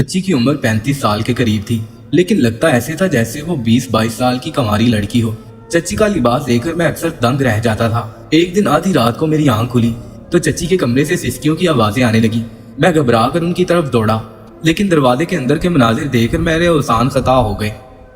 चच्ची की उम्र 35 साल के करीब थी, लेकिन लगता ऐसे था जैसे वो 20-22 साल की कंवारी लड़की हो। चच्ची का लिबास देखकर मैं अक्सर दंग रह जाता था। एक दिन आधी रात को मेरी आंख खुली तो चच्ची के कमरे से सिसकियों की आवाजें आने लगी। मैं घबरा कर उनकी तरफ दौड़ा, लेकिन दरवाजे के अंदर के मनाजिर देखकर मेरे औसान खता हो गए।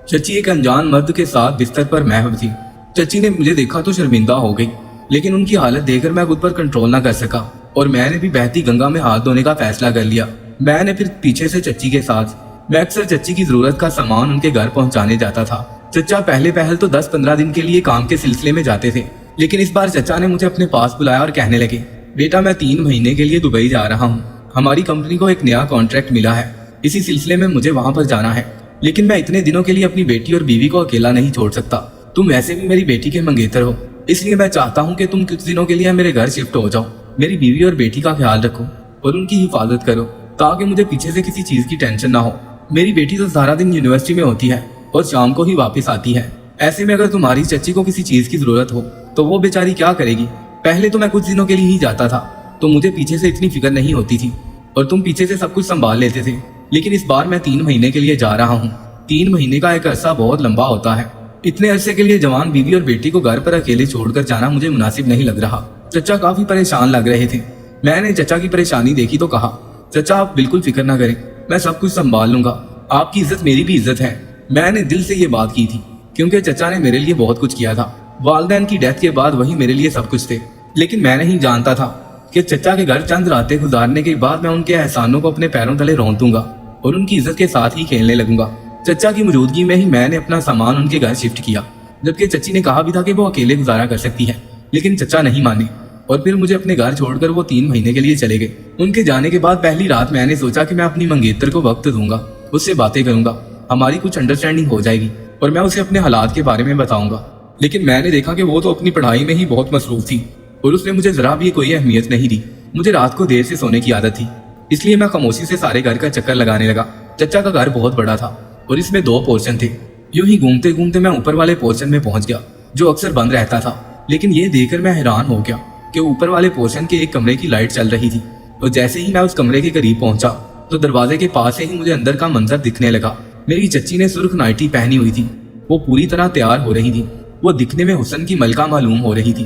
चच्ची एक अनजान मर्द के साथ बिस्तर पर महव थी। चच्ची ने मुझे देखा तो शर्मिंदा हो गई, लेकिन उनकी हालत देखकर मैं खुद पर कंट्रोल न कर सका और मैंने भी बहती गंगा में हाथ धोने का फैसला कर लिया। मैंने फिर पीछे से चच्ची के साथ मैं अक्सर चच्ची की जरूरत का सामान उनके घर पहुंचाने जाता था। चच्चा पहले पहल तो 10-15 दिन के लिए काम के सिलसिले में जाते थे, लेकिन इस बार चच्चा ने मुझे अपने पास बुलाया और कहने लगे, बेटा मैं 3 महीने के लिए दुबई जा रहा हूँ। हमारी कंपनी को एक नया कॉन्ट्रैक्ट मिला है, इसी सिलसिले में मुझे वहाँ पर जाना है, लेकिन मैं इतने दिनों के लिए अपनी बेटी और बीवी को अकेला नहीं छोड़ सकता। तुम वैसे भी मेरी बेटी के मंगेतर हो, इसलिए मैं चाहता हूँ कि तुम कुछ दिनों के लिए मेरे घर शिफ्ट हो जाओ। मेरी बीवी और बेटी का ख्याल रखो और उनकी हिफाजत करो, ताकि मुझे पीछे से किसी चीज की टेंशन ना हो। मेरी बेटी तो सारा दिन यूनिवर्सिटी में होती है और शाम को ही वापस आती है। ऐसे में अगर तुम्हारी चच्ची को किसी चीज की जरूरत हो तो वो बेचारी क्या करेगी। पहले तो मैं कुछ दिनों के लिए ही जाता था तो मुझे पीछे से इतनी फिक्र नहीं होती थी और तुम पीछे से सब कुछ संभाल लेते थे, लेकिन इस बार मैं 3 महीने के लिए जा रहा हूँ। 3 महीने का एक अरसा बहुत लंबा होता है। इतने अरसे के लिए जवान बीवी और बेटी को घर पर अकेले छोड़कर जाना मुझे मुनासिब नहीं लग रहा। चचा काफी परेशान लग रहे थे। मैंने चचा की परेशानी देखी तो कहा, चचा आप बिल्कुल फिक्र ना करें, मैं सब कुछ संभाल लूंगा। आपकी इज्जत मेरी भी इज्जत है। मैंने दिल से ये बात की थी क्योंकि चचा ने मेरे लिए बहुत कुछ किया था। वालिदैन की डेथ के बाद वही मेरे लिए सब कुछ थे, लेकिन मैं नहीं जानता था कि चचा के घर चंद रातें गुजारने के बाद मैं उनके एहसानों को अपने पैरों तले रौंद दूंगा और उनकी इज्जत के साथ ही खेलने लगूंगा। चचा की मौजूदगी में ही मैंने अपना सामान उनके घर शिफ्ट किया, जबकि चच्ची ने कहा भी था कि वो अकेले गुजारा कर सकती है, लेकिन चचा नहीं माने और फिर मुझे अपने घर छोड़कर वो 3 महीने के लिए चले गए। उनके जाने के बाद पहली रात मैंने सोचा कि मैं अपनी मंगेतर को वक्त दूंगा, उससे बातें करूंगा, हमारी कुछ अंडरस्टैंडिंग हो जाएगी और मैं उसे अपने हालात के बारे में बताऊंगा। लेकिन मैंने देखा कि वो तो अपनी पढ़ाई में ही बहुत मसरूफ थी और उसने मुझे जरा भी कोई अहमियत नहीं दी। मुझे रात को देर से सोने की आदत थी, इसलिए मैं खामोशी से सारे घर का चक्कर लगाने लगा। चचा का घर बहुत बड़ा था और इसमें 2 पोर्शन थे। यूं ही घूमते घूमते मैं ऊपर वाले पोर्शन में पहुंच गया, जो अक्सर बंद रहता था, लेकिन ये देखकर मैं हैरान हो गया कि ऊपर वाले पोर्शन के एक कमरे की लाइट चल रही थी और जैसे ही मैं उस कमरे के करीब पहुंचा तो दरवाजे के पास से ही मुझे अंदर का मंजर दिखने लगा। मेरी चच्ची ने सुर्ख नाइटी पहनी हुई थी, वो पूरी तरह तैयार हो रही थी, वो दिखने में हुस्न की मलका मालूम हो रही थी।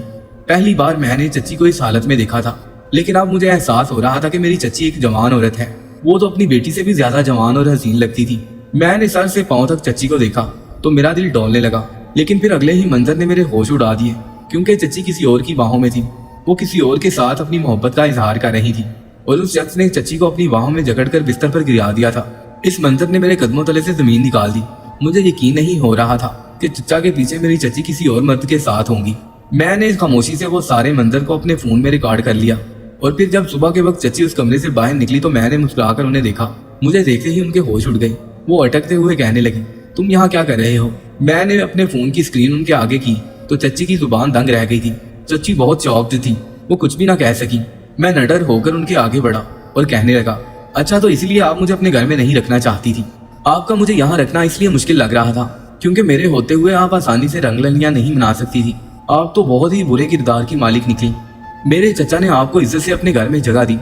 पहली बार मैंने चच्ची को इस हालत में देखा था, लेकिन अब मुझे एहसास हो रहा था कि मेरी चच्ची एक जवान औरत है। वो तो अपनी बेटी से भी ज्यादा जवान और हसीन लगती थी। मैंने सर से पांव तक चच्ची को देखा तो मेरा दिल डोलने लगा, लेकिन फिर अगले ही मंजर ने मेरे होश उड़ा दिए, क्योंकि चच्ची किसी और की बाहों में थी। वो किसी और के साथ अपनी मोहब्बत का इजहार कर रही थी और उस शख्स ने चच्ची को अपनी बाहों में जकड़कर बिस्तर पर गिरा दिया था। इस मंजर ने मेरे कदमों तले से जमीन निकाल दी। मुझे यकीन नहीं हो रहा था कि चच्चा के पीछे मेरी चच्ची किसी और मर्द के साथ होंगी। मैंने खामोशी से वो सारे मंजर को अपने फोन में रिकॉर्ड कर लिया और फिर जब सुबह के वक्त चच्ची उस कमरे से बाहर निकली तो मैंने मुस्कुराकर उन्हें देखा। मुझे देखते ही उनके होश उड़ गए। वो अटकते हुए कहने लगी, तुम यहाँ क्या कर रहे हो। मैंने अपने फोन की स्क्रीन उनके आगे की तो चच्ची की जुबान दंग रह गई थी। चच्ची बहुत शॉक्ड थी, वो कुछ भी ना कह सकी। मैं नडर होकर उनके आगे बढ़ा और कहने लगा, अच्छा तो इसलिए आप मुझे अपने घर में नहीं रखना चाहती थी। आपका मुझे यहाँ रखना इसलिए मुश्किल लग रहा था क्योंकि मेरे होते हुए आप आसानी से रंगलनियां नहीं मना सकती थी। आप तो बहुत ही बुरे किरदार की मालिक निकली। मेरे चचा ने आपको इज्जत से अपने घर में जगह दी।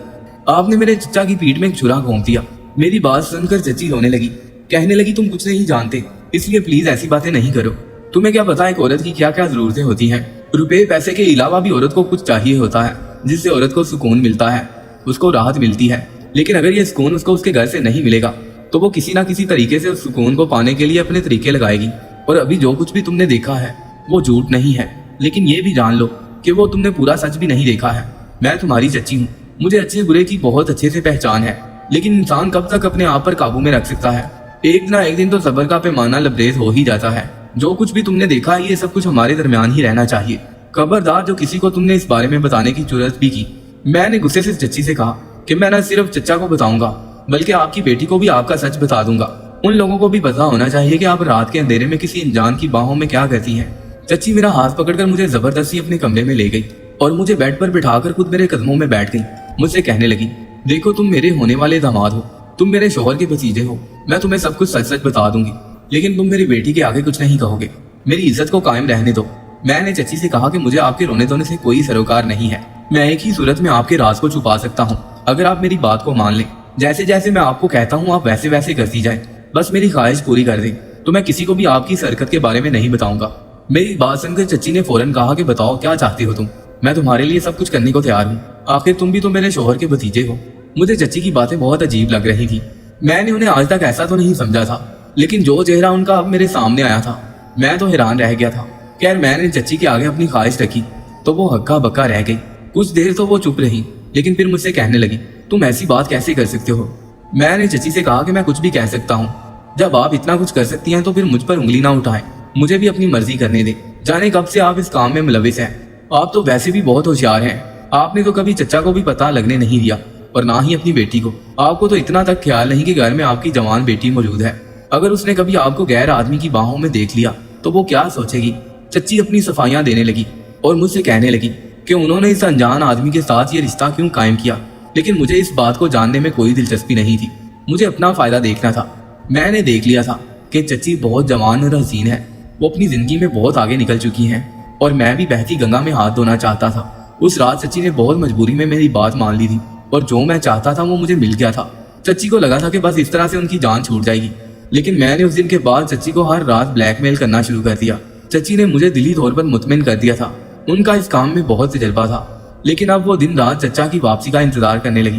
आपने मेरे चचा की पीठ में एक छुरा घोंप दिया। मेरी बात सुनकर चच्ची रोने लगी, कहने लगी, तुम कुछ नहीं जानते, इसलिए प्लीज ऐसी बातें नहीं करो। तुम्हें क्या पता एक औरत की क्या क्या जरूरतें होती हैं। रुपए पैसे के अलावा भी औरत को कुछ चाहिए होता है, जिससे औरत को सुकून मिलता है, उसको राहत मिलती है। लेकिन अगर ये सुकून उसको उसके घर से नहीं मिलेगा तो वो किसी ना किसी तरीके से उस सुकून को पाने के लिए अपने तरीके लगाएगी। और अभी जो कुछ भी तुमने देखा है वो झूठ नहीं है, लेकिन ये भी जान लो कि वो तुमने पूरा सच भी नहीं देखा है। मैं तुम्हारी चच्ची हूँ, मुझे अच्छे बुरे की बहुत अच्छे से पहचान है, लेकिन इंसान कब तक अपने आप पर काबू में रख सकता है। एक ना एक दिन तो सब्र का पैमाना लबरेज हो ही जाता है। जो कुछ भी तुमने देखा है ये सब कुछ हमारे दरमियान ही रहना चाहिए। खबरदार जो किसी को तुमने इस बारे में बताने की जरूरत भी की। मैंने गुस्से से चच्ची से कहा कि मैं न सिर्फ चच्चा को बताऊंगा बल्कि आपकी बेटी को भी आपका सच बता दूंगा। उन लोगों को भी पता होना चाहिए कि आप रात के अंधेरे में किसी अनजान की बाहों में क्या करती हैं। चच्ची मेरा हाथ पकड़कर मुझे जबरदस्ती अपने कमरे में ले गई और मुझे बेड पर बिठाकर खुद मेरे कदमों में बैठ गई। मुझसे कहने लगी, देखो तुम मेरे होने वाले दामाद हो, तुम मेरे शौहर के भतीजे हो, मैं तुम्हें सब कुछ सच सच बता दूंगी, लेकिन तुम मेरी बेटी के आगे कुछ नहीं कहोगे। मेरी इज्जत को कायम रहने दो। मैंने चच्ची से कहा कि मुझे आपके रोने धोने से कोई सरोकार नहीं है। मैं एक ही सूरत में आपके राज को छुपा सकता हूँ, अगर आप मेरी बात को मान लें। जैसे जैसे मैं आपको कहता हूँ आप वैसे वैसे करती जाए, बस मेरी ख्वाहिश पूरी कर दे तो मैं किसी को भी आपकी इस हरकत के बारे में नहीं बताऊंगा। मेरी बात सुनकर चच्ची ने फौरन कहा कि बताओ क्या चाहती हो तुम, मैं तुम्हारे लिए सब कुछ करने को तैयार हूँ, आखिर तुम भी तो मेरे शोहर के भतीजे हो। मुझे चच्ची की बातें बहुत अजीब लग रही थी। मैंने उन्हें आज तक ऐसा तो नहीं समझा था, लेकिन जो चेहरा उनका अब मेरे सामने आया था मैं तो हैरान रह गया था। खैर मैंने चच्ची के आगे अपनी ख्वाहिश रखी तो वो हक्का बक्का रह गई। कुछ देर तो वो चुप रही, लेकिन फिर मुझसे कहने लगी तुम ऐसी बात कैसे कर सकते हो। मैंने चच्ची से कहा कि मैं कुछ भी कह सकता हूँ, जब आप इतना कुछ कर सकती हैं तो फिर मुझ पर उंगली ना उठाएं, मुझे भी अपनी मर्जी करने दें। जाने कब से आप इस काम में मुलविस हैं। आप तो वैसे भी बहुत होशियार हैं, आपने तो कभी चच्चा को भी पता लगने नहीं दिया और ना ही अपनी बेटी को। आपको तो इतना तक ख्याल नहीं कि घर में आपकी जवान बेटी मौजूद है। अगर उसने कभी आपको गैर आदमी की बाहों में देख लिया तो वो क्या सोचेगी। चच्ची अपनी सफाइयां देने लगी और मुझसे कहने लगी कि उन्होंने इस अनजान आदमी के साथ ये रिश्ता क्यों कायम किया, लेकिन मुझे इस बात को जानने में कोई दिलचस्पी नहीं थी। मुझे अपना फायदा देखना था। मैंने देख लिया था कि चच्ची बहुत जवान और हसीन है, वो अपनी जिंदगी में बहुत आगे निकल चुकी हैं और मैं भी बहती गंगा में हाथ धोना चाहता था। उस रात चच्ची ने बहुत मजबूरी में मेरी बात मान ली थी और जो मैं चाहता था वो मुझे मिल गया था। चच्ची को लगा था कि बस इस तरह से उनकी जान छूट जाएगी, लेकिन मैंने उस दिन के बाद चच्ची को हर रात ब्लैकमेल करना शुरू कर दिया। चच्ची ने मुझे दिली तौर पर मुतमिन कर दिया था। उनका इस काम में बहुत तजर्बा था, लेकिन अब वो दिन रात चच्चा की वापसी का इंतजार करने लगी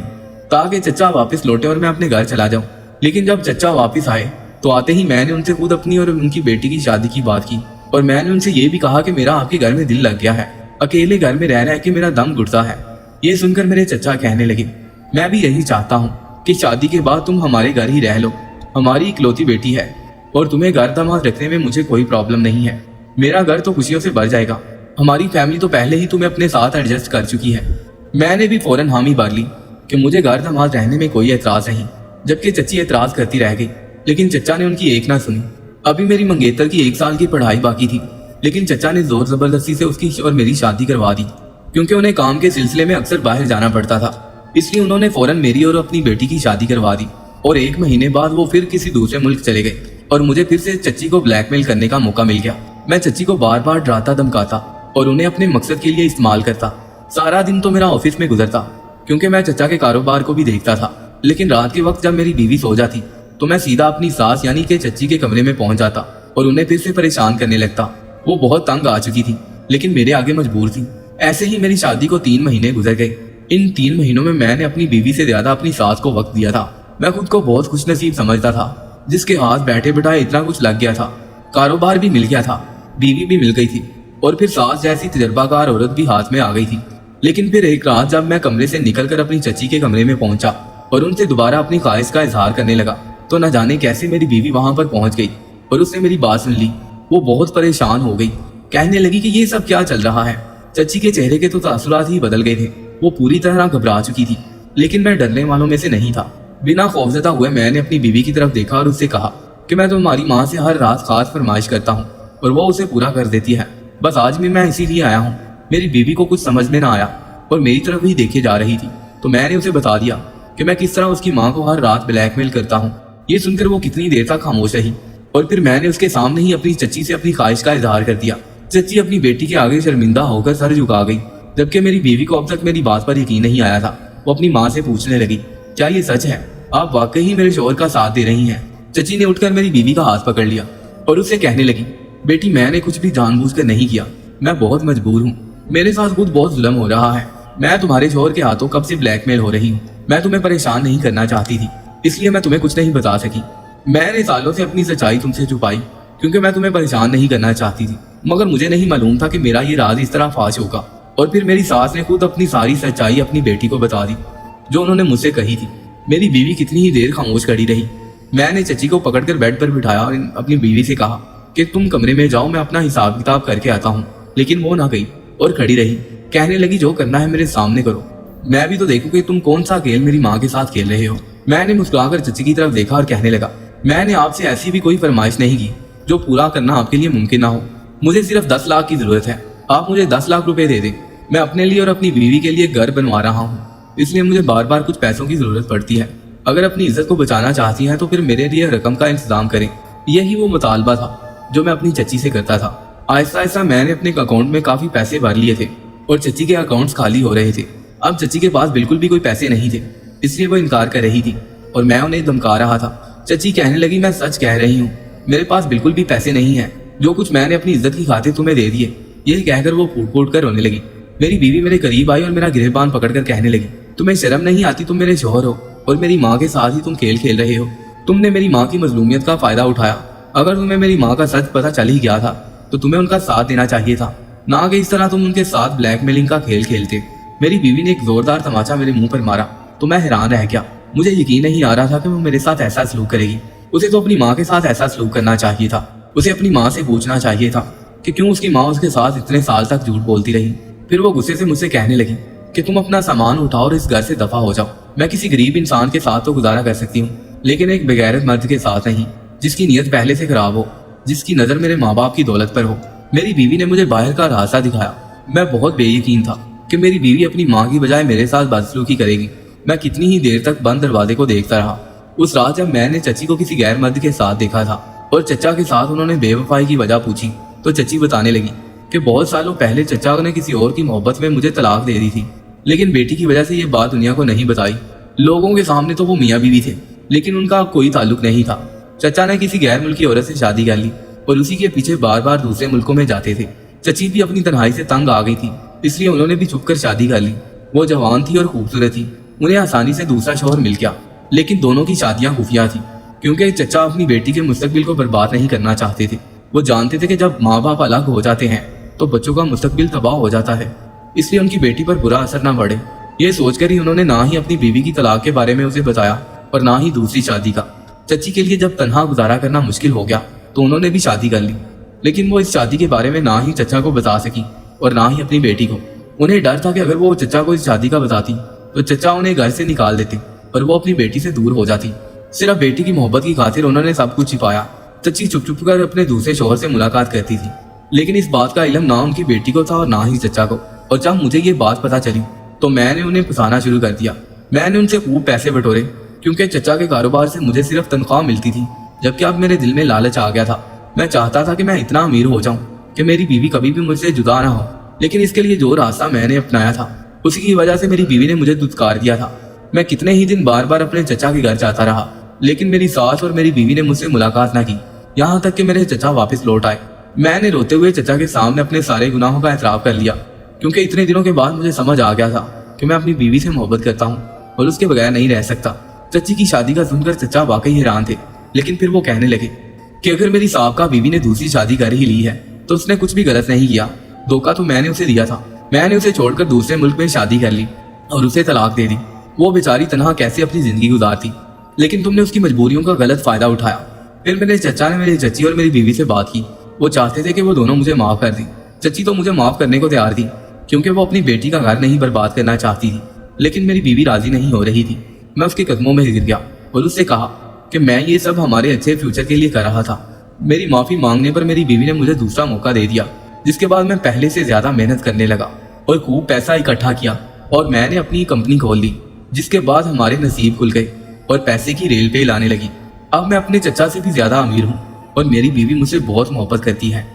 ताकि चच्चा वापस लौटे और मैं अपने घर चला जाऊं। लेकिन जब चच्चा वापस आए तो आते ही मैंने उनसे खुद अपनी और उनकी बेटी की शादी की बात की और मैंने उनसे ये भी कहा कि मेरा आपके घर में दिल लग गया है, अकेले घर में रह रहे कि मेरा दम घुटता है। ये सुनकर मेरे चच्चा कहने लगे मैं भी यही चाहता हूँ कि शादी के बाद तुम हमारे घर ही रह लो, हमारी इकलौती बेटी है और तुम्हें घर दामाद रखने में मुझे कोई प्रॉब्लम नहीं है। मेरा घर तो खुशियों से भर जाएगा, हमारी फैमिली तो पहले ही तुम्हें अपने साथ एडजस्ट कर चुकी है। मैंने भी फौरन हामी भर ली कि मुझे घर दामाद रहने में कोई एतराज नहीं, जबकि चच्ची एतराज करती रह गई, लेकिन चच्चा ने उनकी एक ना सुनी। अभी मेरी मंगेतर की 1 साल की पढ़ाई बाकी थी, लेकिन चच्चा ने जोर जबरदस्ती से उसकी और मेरी शादी करवा दी, क्योंकि उन्हें काम के सिलसिले में अक्सर बाहर जाना पड़ता था। इसलिए उन्होंने फौरन मेरी और अपनी बेटी की शादी करवा दी और 1 महीने बाद वो फिर किसी दूसरे मुल्क चले गए और मुझे फिर से चच्ची को ब्लैकमेल करने का मौका मिल गया। मैं चच्ची को बार बार डराता धमकाता और उन्हें अपने मकसद के लिए इस्तेमाल करता। सारा दिन तो मेरा ऑफिस में गुजरता, क्योंकि मैं चच्चा के कारोबार को भी देखता था, लेकिन रात के वक्त जब मेरी बीवी सो जाती तो मैं सीधा अपनी सास यानी कि चच्ची के कमरे में पहुंच जाता और उन्हें फिर से परेशान करने लगता। वो बहुत तंग आ चुकी थी, लेकिन मेरे आगे मजबूर थी। ऐसे ही मेरी शादी को 3 महीने गुजर गए। इन 3 महीनों में मैंने अपनी बीवी से ज्यादा अपनी सास को वक्त दिया था। मैं खुद को बहुत खुशनसीब समझता था, जिसके हाथ बैठे बिठाए इतना कुछ लग गया था। कारोबार भी मिल गया था, बीवी भी मिल गई थी और फिर सास जैसी तजर्बाकार औरत भी हाथ में आ गई थी। लेकिन फिर एक रात जब मैं कमरे से निकलकर अपनी चच्ची के कमरे में पहुंचा और उनसे दोबारा अपनी ख्वाहिश का इजहार करने लगा, तो न जाने कैसे मेरी बीवी वहां पर पहुंच गई और उसने मेरी बात सुन ली। वो बहुत परेशान हो गई, कहने लगी कि ये सब क्या चल रहा है। चच्ची के चेहरे के तो तासुरात ही बदल गए थे, वो पूरी तरह घबरा चुकी थी, लेकिन मैं डरने वालों में से नहीं था। बिना खौफजदा हुए मैंने अपनी बीवी की तरफ देखा और उससे कहा कि मैं तुम्हारी माँ से हर रात खास फरमाइश करता हूँ और वो उसे पूरा कर देती है। बस आज भी मैं इसीलिए आया हूँ। मेरी बीवी को कुछ समझ में ना आया और मेरी तरफ ही देखे जा रही थी, तो मैंने उसे बता दिया कि मैं किस तरह उसकी माँ को हर रात ब्लैकमेल करता हूँ। ये सुनकर वो कितनी देर तक खामोश रही और फिर मैंने उसके सामने ही अपनी चच्ची से अपनी ख्वाहिश का इजहार कर दिया। चच्ची अपनी बेटी के आगे शर्मिंदा होकर सर झुका गई, जबकि मेरी बीवी को अब तक मेरी बात पर यकीन नहीं आया था। वो अपनी माँ से पूछने लगी क्या ये सच है, आप वाकई ही मेरे शोहर का साथ दे रही हैं। चच्ची ने उठकर मेरी बीवी का हाथ पकड़ लिया और उससे कहने लगी बेटी मैंने कुछ भी जानबूझकर नहीं किया, मैं बहुत मजबूर हूँ, मेरे साथ खुद बहुत जुल्म हो रहा है। मैं तुम्हारे शोहर के हाथों कब से ब्लैकमेल हो रही हूँ। मैं तुम्हें परेशान नहीं करना चाहती थी, इसलिए मैं तुम्हें कुछ नहीं बता सकी। मैंने सालों से अपनी सच्चाई तुमसे छुपाई क्योंकि मैं तुम्हें परेशान नहीं करना चाहती थी, मगर मुझे नहीं मालूम था कि मेरा ये राज इस तरह फाश होगा। और फिर मेरी सास ने खुद अपनी सारी सच्चाई अपनी बेटी को बता दी, जो उन्होंने मुझसे कही थी। मेरी बीवी कितनी ही देर खामोश खड़ी रही। मैंने चच्ची को पकड़कर बेड पर बिठाया और अपनी बीवी से कहा कि तुम कमरे में जाओ, मैं अपना हिसाब किताब करके आता हूँ। लेकिन वो ना गई और खड़ी रही, कहने लगी जो करना है मेरे सामने करो, मैं भी तो देखूं कि तुम कौन सा खेल मेरी माँ के साथ खेल रहे हो। मैंने मुस्कुराकर चच्ची की तरफ देखा और कहने लगा मैंने आपसे ऐसी भी कोई फरमाइश नहीं की जो पूरा करना आपके लिए मुमकिन ना हो। मुझे सिर्फ 10 लाख की जरूरत है, आप मुझे 10 लाख रुपए दे दें। मैं अपने लिए और अपनी बीवी के लिए घर बनवा रहा हूँ, इसलिए मुझे बार बार कुछ पैसों की जरूरत पड़ती है। अगर अपनी इज्जत को बचाना चाहती हैं तो फिर मेरे लिए रकम का इंतजाम करें। यही वो मुतालबा था जो मैं अपनी चच्ची से करता था। आहिस्ता आहिस्ता मैंने अपने अकाउंट में काफी पैसे भर लिए थे और चच्ची के अकाउंट्स खाली हो रहे थे। अब चच्ची के पास बिल्कुल भी कोई पैसे नहीं थे। इसलिए वो इनकार कर रही थी और मैं उन्हें धमका रहा था। चची कहने लगी, मैं सच कह रही हूँ, मेरे पास बिल्कुल भी पैसे नहीं है, जो कुछ मैंने अपनी इज्जत की खातिर तुम्हें दे दिए। यही कहकर वो फूट फूट कर रोने लगी। मेरी बीवी मेरे करीब आई और मेरा गिरबान पकड़कर कहने लगी, तुम्हें शर्म नहीं आती? तुम मेरे शौहर हो और मेरी माँ के साथ ही तुम खेल खेल रहे हो। तुमने मेरी माँ की मजलूमियत का फायदा उठाया। अगर तुम्हें मेरी माँ का सच पता चल ही गया था तो तुम्हें उनका साथ देना चाहिए था, ना कि इस तरह तुम उनके साथ ब्लैकमेलिंग का खेल खेलते। मेरी बीवी ने एक जोरदार तमाचा मेरे मुंह पर मारा तो मैं हैरान रह गया। मुझे यकीन नहीं आ रहा था कि वो मेरे साथ ऐसा सलूक करेगी। उसे तो अपनी माँ के साथ ऐसा सलूक करना चाहिए था। उसे अपनी माँ से पूछना चाहिए था कि क्यों उसकी माँ उसके साथ इतने साल तक झूठ बोलती रही। फिर वो गुस्से से मुझसे कहने लगी कि तुम अपना सामान उठाओ और इस घर से दफा हो जाओ। मैं किसी गरीब इंसान के साथ तो गुजारा कर सकती हूँ, लेकिन एक बेगैरत मर्द के साथ नहीं, जिसकी नीयत पहले से खराब हो, जिसकी नजर मेरे माँ बाप की दौलत पर हो। मेरी बीवी ने मुझे बाहर का रास्ता दिखाया। मैं बहुत बेयकीन था कि मेरी बीवी अपनी माँ की बजाय मेरे साथ बदसलूकी करेगी। मैं कितनी ही देर तक बंद दरवाजे को देखता रहा। उस रात जब मैंने चची को किसी गैर मर्द के साथ देखा था और चचा के साथ उन्होंने बेवफाई की वजह पूछी तो चची बताने लगी कि बहुत सालों पहले चचा ने किसी और की मोहब्बत में मुझे तलाक दे दी थी, लेकिन बेटी की वजह से ये बात दुनिया को नहीं बताई। लोगों के सामने तो वो मियाँ बीवी थे, लेकिन उनका कोई ताल्लुक नहीं था। चचा ने किसी गैर मुल्की औरत से शादी कर ली और उसी के पीछे बार बार दूसरे मुल्कों में जाते थे। चची भी अपनी तन्हाई से तंग आ गई थी, इसलिए उन्होंने भी छुप कर शादी कर ली। वो जवान थी और खूबसूरत थी, उन्हें आसानी से दूसरा शौहर मिल गया, लेकिन दोनों की शादियां खुफिया थी, क्योंकि चचा अपनी बेटी के मुस्तकबिल को बर्बाद नहीं करना चाहते थे। वो जानते थे कि जब माँ बाप अलग हो जाते हैं तो बच्चों का मुस्तकबिल तबाह हो जाता है, इसलिए उनकी बेटी पर बुरा असर न पड़े। ये सोचकर ही उन्होंने ना ही अपनी बीवी की तलाक के बारे में उसे बताया और ना ही दूसरी शादी का। चची के लिए जब तन्हा गुजारा करना मुश्किल हो गया तो उन्होंने भी शादी कर ली, लेकिन वो इस शादी के बारे में ना ही चचा को बता सकी और ना ही अपनी बेटी को। उन्हें डर था कि अगर वो चचा को इस शादी का बताती तो चचा उन्हें घर से निकाल देते और वो अपनी बेटी से दूर हो जाती। सिर्फ बेटी की मोहब्बत की खातिर उन्होंने सब कुछ छिपाया। चची चुप चुप कर अपने दूसरे शौहर से मुलाकात करती थी, लेकिन इस बात का इल्म ना उनकी बेटी को था और ना ही चचा को। और जब मुझे ये बात पता चली तो मैंने उन्हें फंसाना शुरू कर दिया। मैंने उनसे खूब पैसे बटोरे, क्योंकि चचा के कारोबार से मुझे सिर्फ तनख्वाह मिलती थी, जबकि अब मेरे दिल में लालच आ गया था। मैं चाहता था कि मैं इतना अमीर हो जाऊं कि मेरी बीवी कभी भी मुझसे जुदा ना हो, लेकिन इसके लिए जो रास्ता मैंने अपनाया था उसी की वजह से मेरी बीवी ने मुझे दुत्कार दिया था। मैं कितने ही दिन बार बार अपने चचा के घर जाता रहा, लेकिन मेरी सास और मेरी बीवी ने मुझसे मुलाकात ना की, यहाँ तक कि मेरे चचा वापस लौट आए। मैंने रोते हुए चचा के सामने अपने सारे गुनाहों का एतराफ कर लिया, क्योंकि इतने दिनों के बाद मुझे समझ आ गया था कि मैं अपनी बीवी से मोहब्बत करता हूँ और उसके बगैर नहीं रह सकता। चची की शादी का सुनकर चचा वाकई हैरान थे, लेकिन फिर वो कहने लगे कि अगर मेरी साहबका बीवी ने दूसरी शादी कर ही ली है तो उसने कुछ भी गलत नहीं किया। धोखा तो मैंने उसे दिया था। मैंने उसे छोड़कर दूसरे मुल्क में शादी कर ली और उसे तलाक दे दी। वो बेचारी तनहा कैसे अपनी जिंदगी गुजारती, लेकिन तुमने उसकी मजबूरियों का गलत फायदा उठाया। फिर मेरे चचा ने मेरी चची और मेरी बीवी से बात की। वो चाहते थे कि वो दोनों मुझे माफ कर दें। चची तो मुझे माफ करने को तैयार थी, क्योंकि वो अपनी बेटी का घर नहीं बर्बाद करना चाहती थी, लेकिन मेरी बीवी राजी नहीं हो रही थी। मैं उसके कदमों में गिर गया और उससे कहा कि मैं ये सब हमारे अच्छे फ्यूचर के लिए कर रहा था। मेरी माफी मांगने पर मेरी बीवी ने मुझे दूसरा मौका दे दिया, जिसके बाद मैं पहले से ज्यादा मेहनत करने लगा और खूब पैसा इकट्ठा किया और मैंने अपनी कंपनी खोल ली, जिसके बाद हमारे नसीब खुल गए और पैसे की रेल पे लाने लगी। अब मैं अपने चचा से भी ज्यादा अमीर हूँ और मेरी बीवी मुझसे बहुत मोहब्बत करती है।